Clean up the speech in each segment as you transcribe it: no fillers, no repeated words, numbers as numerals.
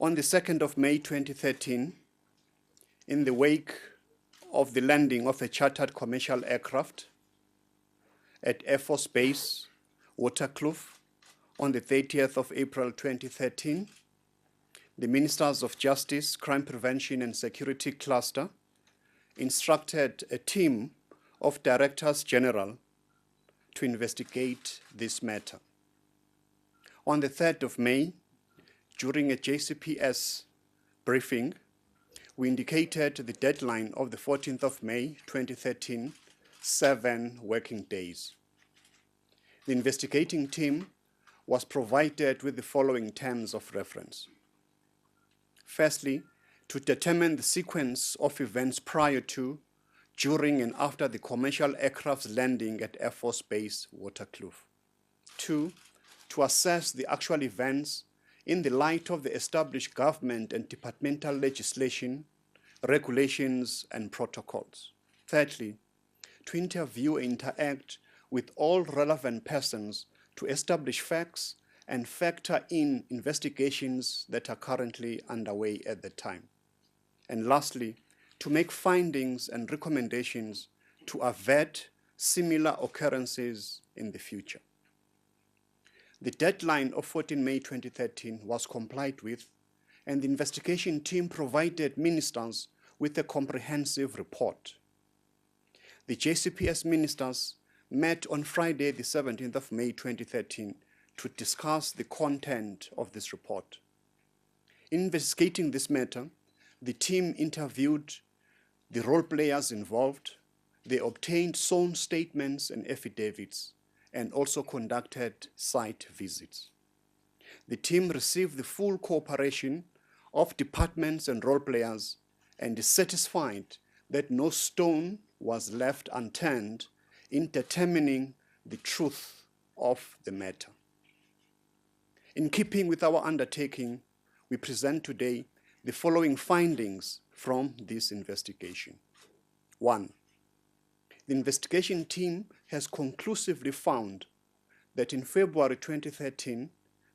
On the 2nd of May 2013, in the wake of the landing of a chartered commercial aircraft at Air Force Base, Waterkloof, on the 30th of April 2013, the Ministers of Justice, Crime Prevention and Security Cluster instructed a team of Directors General to investigate this matter. On the 3rd of May, during a JCPS briefing, we indicated the deadline of the 14th of May 2013, 7 working days. The investigating team was provided with the following terms of reference. Firstly, to determine the sequence of events prior to, during and after the commercial aircraft's landing at Air Force Base, Waterkloof. 2, to assess the actual events in the light of the established government and departmental legislation, regulations, and protocols. Thirdly, to interview and interact with all relevant persons to establish facts and factor in investigations that are currently underway at the time. And lastly, to make findings and recommendations to avert similar occurrences in the future. The deadline of 14 May 2013 was complied with, and the investigation team provided ministers with a comprehensive report. The JCPS ministers met on Friday, the 17th of May 2013, to discuss the content of this report. In investigating this matter, the team interviewed the role players involved, they obtained sworn statements and affidavits, and also conducted site visits. The team received the full cooperation of departments and role players and is satisfied that no stone was left unturned in determining the truth of the matter. In keeping with our undertaking, we present today the following findings from this investigation. 1. The investigation team has conclusively found that in February 2013,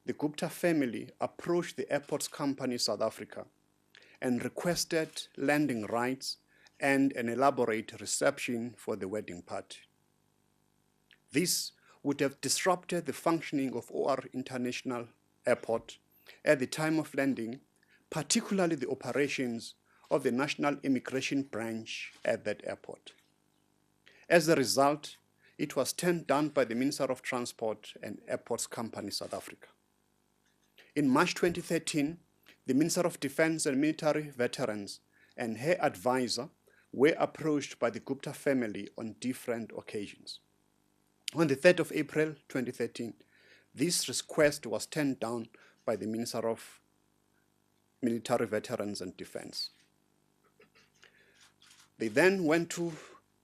the Gupta family approached the Airports Company South Africa and requested landing rights and an elaborate reception for the wedding party. This would have disrupted the functioning of OR International Airport at the time of landing, particularly the operations of the National Immigration Branch at that airport. As a result, it was turned down by the Minister of Transport and Airports Company South Africa. In March 2013, the Minister of Defense and Military Veterans and her advisor were approached by the Gupta family on different occasions. On the 3rd of April 2013, this request was turned down by the Minister of Military Veterans and Defense. They then went to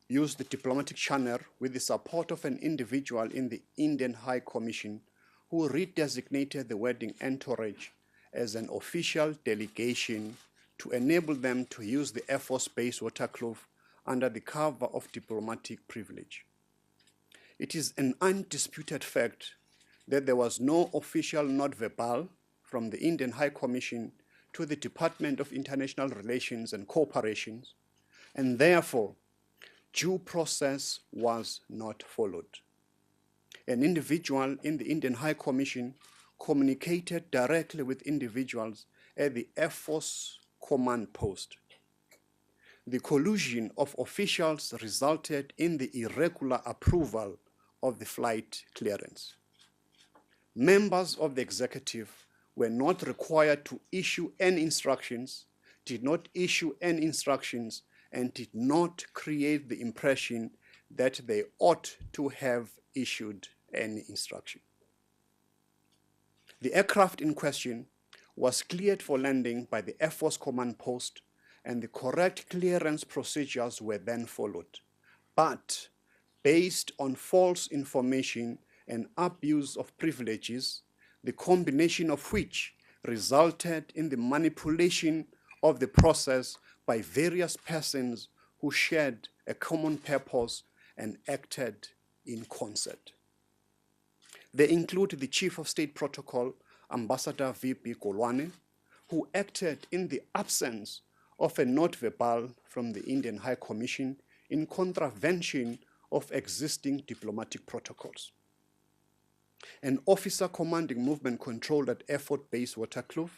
use the diplomatic channel with the support of an individual in the Indian High Commission who redesignated the wedding entourage as an official delegation to enable them to use the Air Force Base Waterkloof under the cover of diplomatic privilege. It is an undisputed fact that there was no official note verbal from the Indian High Commission to the Department of International Relations and Cooperation, and therefore, due process was not followed. An individual in the Indian High Commission communicated directly with individuals at the Air Force Command Post. The collusion of officials resulted in the irregular approval of the flight clearance. Members of the executive were not required to issue any instructions, did not issue any instructions, and did not create the impression that they ought to have issued any instruction. The aircraft in question was cleared for landing by the Air Force Command Post, and the correct clearance procedures were then followed. But based on false information and abuse of privileges, the combination of which resulted in the manipulation of the process by various persons who shared a common purpose and acted in concert. They include the Chief of State Protocol, Ambassador V.P. Kolwane, who acted in the absence of a note verbal from the Indian High Commission in contravention of existing diplomatic protocols. An officer commanding movement control at Air Force Base Waterkloof,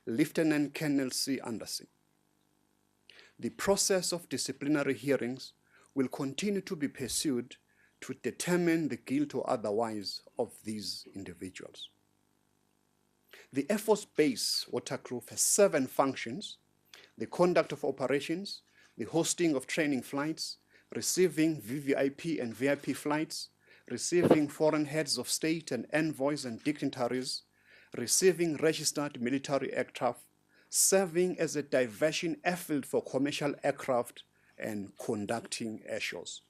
Lieutenant Colonel C. Anderson. The process of disciplinary hearings will continue to be pursued to determine the guilt or otherwise of these individuals. The Air Force Base Waterkloof has 7 functions: the conduct of operations, the hosting of training flights, receiving VVIP and VIP flights, receiving foreign heads of state and envoys and dignitaries, receiving registered military aircraft, serving as a diversion airfield for commercial aircraft, and conducting air shows.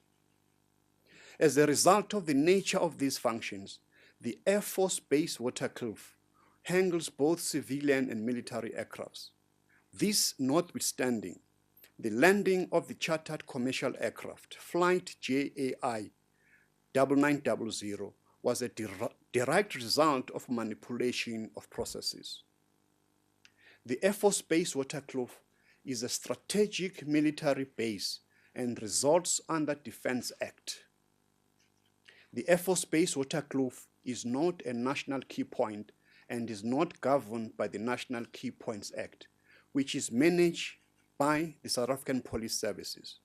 As a result of the nature of these functions, the Air Force Base Waterkloof handles both civilian and military aircrafts. This notwithstanding, the landing of the chartered commercial aircraft, Flight JAI 9900, was a direct result of manipulation of processes. The Air Force Base Waterkloof is a strategic military base and resorts under Defense Act. The Air Force Base Waterkloof is not a national key point and is not governed by the National Key Points Act, which is managed by the South African Police Services.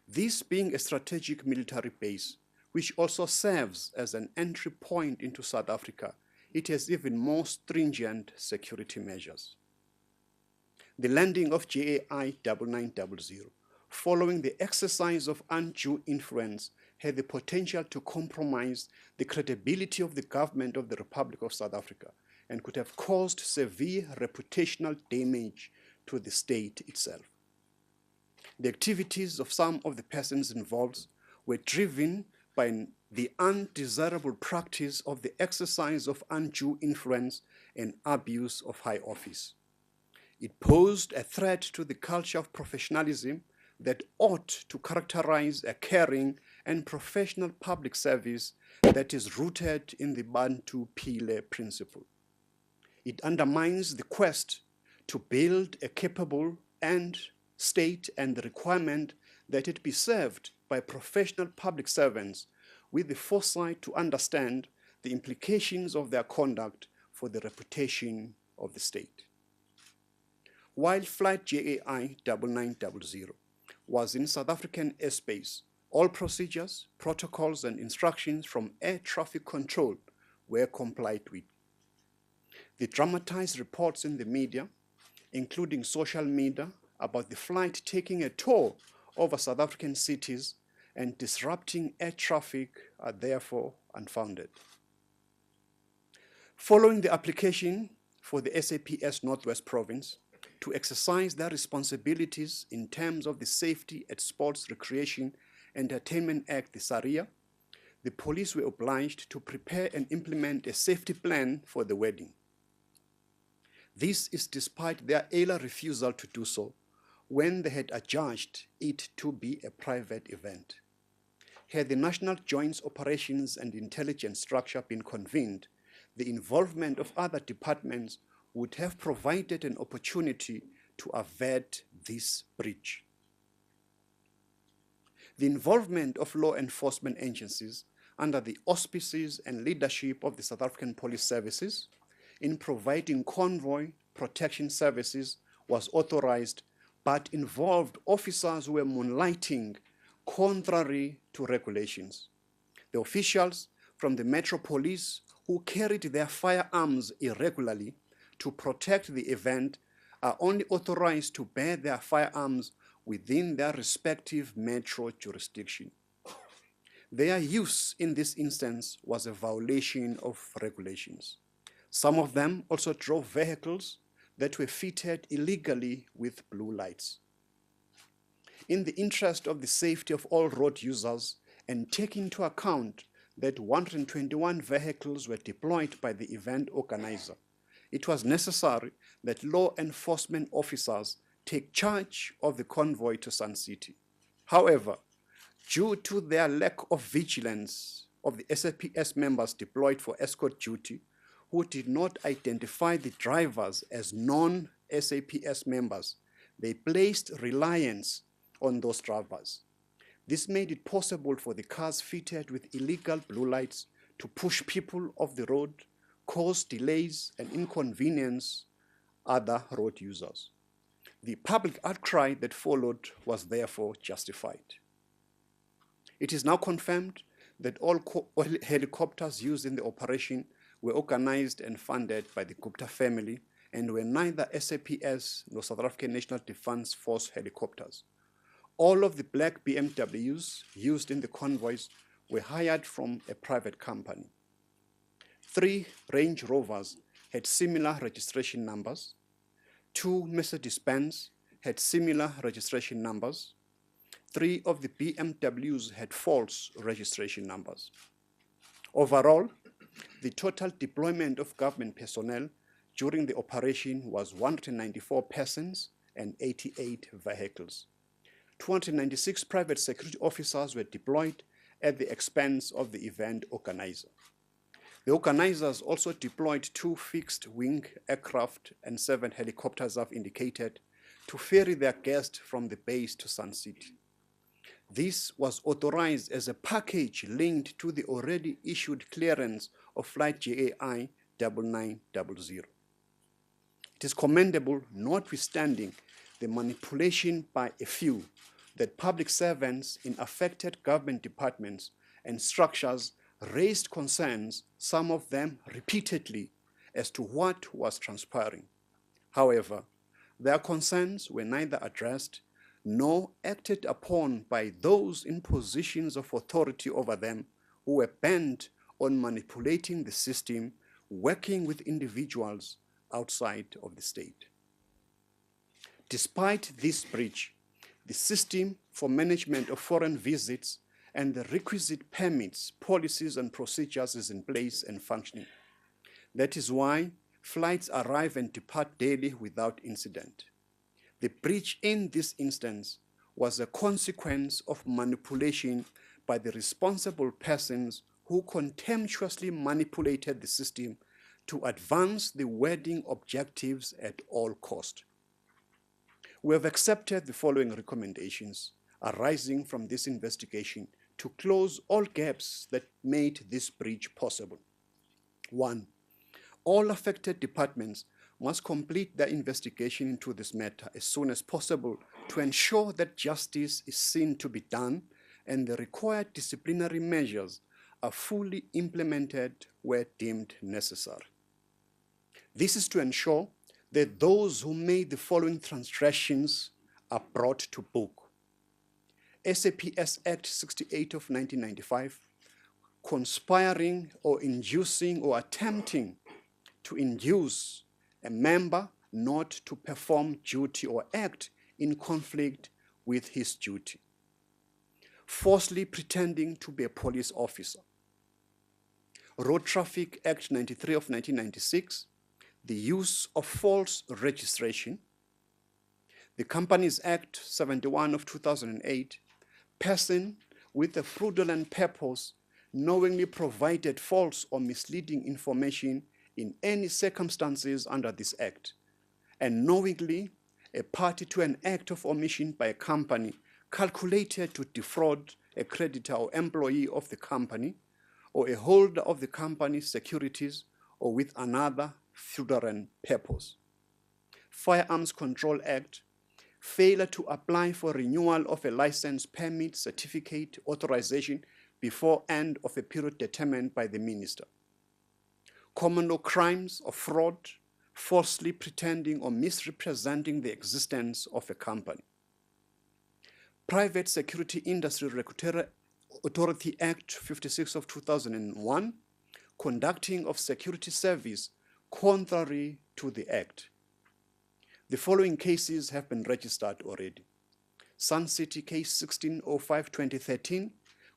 This being a strategic military base, which also serves as an entry point into South Africa, it has even more stringent security measures. The landing of JAI 9900, following the exercise of undue influence, had the potential to compromise the credibility of the government of the Republic of South Africa and could have caused severe reputational damage to the state itself. The activities of some of the persons involved were driven by the undesirable practice of the exercise of undue influence and abuse of high office. It posed a threat to the culture of professionalism that ought to characterize a caring and professional public service that is rooted in the Bantu Pile principle. It undermines the quest to build a capable state and the requirement that it be served by professional public servants with the foresight to understand the implications of their conduct for the reputation of the state. While Flight JAI 9900 was in South African airspace, all procedures, protocols, and instructions from air traffic control were complied with. The dramatized reports in the media, including social media, about the flight taking a tour over South African cities and disrupting air traffic are therefore unfounded. Following the application for the SAPS Northwest Province to exercise their responsibilities in terms of the Safety at Sports, Recreation, Entertainment Act, the SARIA, the police were obliged to prepare and implement a safety plan for the wedding. This is despite their earlier refusal to do so when they had adjudged it to be a private event. Had the National Joint Operations and Intelligence Structure been convened, the involvement of other departments would have provided an opportunity to avert this breach. The involvement of law enforcement agencies under the auspices and leadership of the South African Police Services in providing convoy protection services was authorized, but involved officers who were moonlighting contrary to regulations. The officials from the Metro Police who carried their firearms irregularly to protect the event are only authorized to bear their firearms within their respective metro jurisdiction. Their use in this instance was a violation of regulations. Some of them also drove vehicles that were fitted illegally with blue lights. In the interest of the safety of all road users and taking into account that 121 vehicles were deployed by the event organizer, it was necessary that law enforcement officers take charge of the convoy to Sun City. However, due to their lack of vigilance of the SAPS members deployed for escort duty, who did not identify the drivers as non-SAPS members. They placed reliance on those drivers. This made it possible for the cars fitted with illegal blue lights to push people off the road, cause delays and inconvenience other road users. The public outcry that followed was therefore justified. It is now confirmed that all helicopters used in the operation were organized and funded by the Gupta family and were neither SAPS nor South African National Defence Force helicopters. All of the black BMWs used in the convoys were hired from a private company. 3 Range Rovers had similar registration numbers. 2 Mercedes-Benz had similar registration numbers. 3 of the BMWs had false registration numbers. Overall, the total deployment of government personnel during the operation was 194 persons and 88 vehicles. 296 private security officers were deployed at the expense of the event organizer. The organizers also deployed 2 fixed-wing aircraft and 7 helicopters, as indicated, to ferry their guests from the base to Sun City. This was authorized as a package linked to the already issued clearance of Flight JAI 9900. It is commendable, notwithstanding the manipulation by a few, that public servants in affected government departments and structures raised concerns, some of them repeatedly, as to what was transpiring. However, their concerns were neither addressed nor acted upon by those in positions of authority over them who were bent on manipulating the system, working with individuals outside of the state. Despite this breach, the system for management of foreign visits and the requisite permits, policies, and procedures is in place and functioning. That is why flights arrive and depart daily without incident. The breach in this instance was a consequence of manipulation by the responsible persons who contemptuously manipulated the system to advance the wedding objectives at all cost. We have accepted the following recommendations arising from this investigation to close all gaps that made this breach possible. 1. All affected departments must complete their investigation into this matter as soon as possible to ensure that justice is seen to be done and the required disciplinary measures are fully implemented where deemed necessary. This is to ensure that those who made the following transgressions are brought to book. SAPS Act 68 of 1995, conspiring or inducing or attempting to induce a member not to perform duty or act in conflict with his duty. Falsely pretending to be a police officer. Road Traffic Act 93 of 1996, the use of false registration. The Companies Act 71 of 2008, person with a fraudulent purpose knowingly provided false or misleading information in any circumstances under this act, and knowingly a party to an act of omission by a company calculated to defraud a creditor or employee of the company or a holder of the company's securities or with another fraudulent purpose. Firearms Control Act, failure to apply for renewal of a license, permit, certificate, authorization before end of a period determined by the minister. Common law crimes of fraud, falsely pretending or misrepresenting the existence of a company. Private Security Industry Regulatory Authority Act 56 of 2001, conducting of security service contrary to the act. The following cases have been registered already. Sun City Case 1605-2013,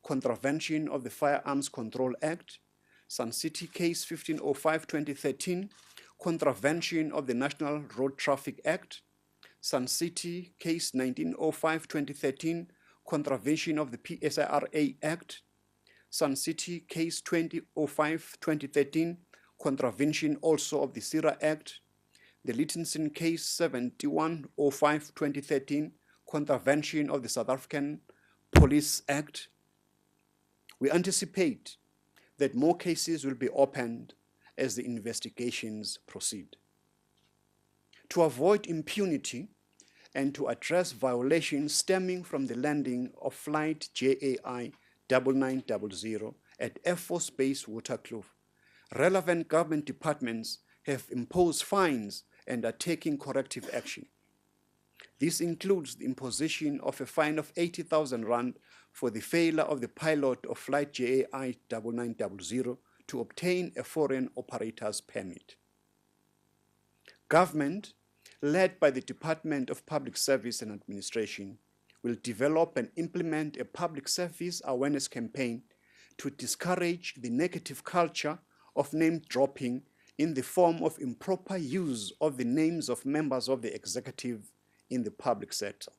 contravention of the Firearms Control Act. Sun City Case 1505-2013, contravention of the National Road Traffic Act. Sun City Case 1905-2013, contravention of the PSIRA Act. Sun City Case 2005-2013, contravention also of the SIRA Act, the Littleton Case 7105-2013, contravention of the South African Police Act. We anticipate that more cases will be opened as the investigations proceed. To avoid impunity and to address violations stemming from the landing of flight JAI 9900 at Air Force Base Waterkloof, relevant government departments have imposed fines and are taking corrective action. This includes the imposition of a fine of 80,000 rand for the failure of the pilot of flight JAI 9900 to obtain a foreign operator's permit. Government, led by the Department of Public Service and Administration, will develop and implement a public service awareness campaign to discourage the negative culture of name dropping in the form of improper use of the names of members of the executive in the public sector.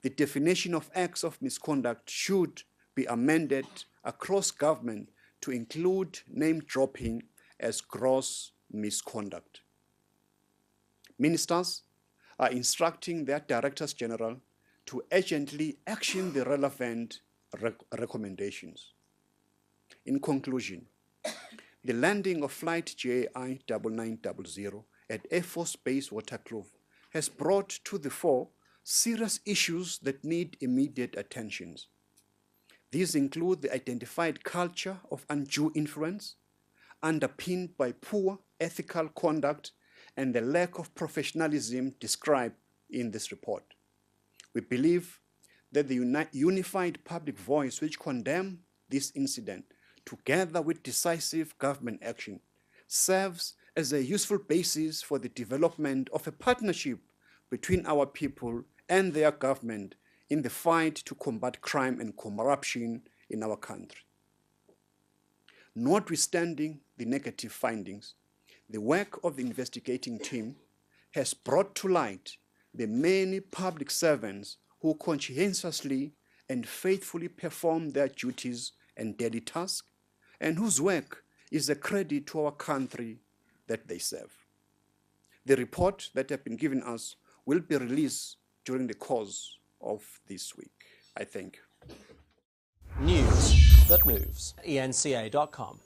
The definition of acts of misconduct should be amended across government to include name dropping as gross misconduct. Ministers are instructing their Directors General to urgently action the relevant recommendations. In conclusion, the landing of flight JAI 9900 at Air Force Base Waterkloof has brought to the fore serious issues that need immediate attention. These include the identified culture of undue influence, underpinned by poor ethical conduct and the lack of professionalism described in this report. We believe that the unified public voice which condemns this incident, together with decisive government action, serves as a useful basis for the development of a partnership between our people and their government in the fight to combat crime and corruption in our country. Notwithstanding the negative findings, the work of the investigating team has brought to light the many public servants who conscientiously and faithfully perform their duties and daily tasks, and whose work is a credit to our country that they serve. The report that has been given us will be released during the course of this week. I thank you. News that moves. eNCA.com.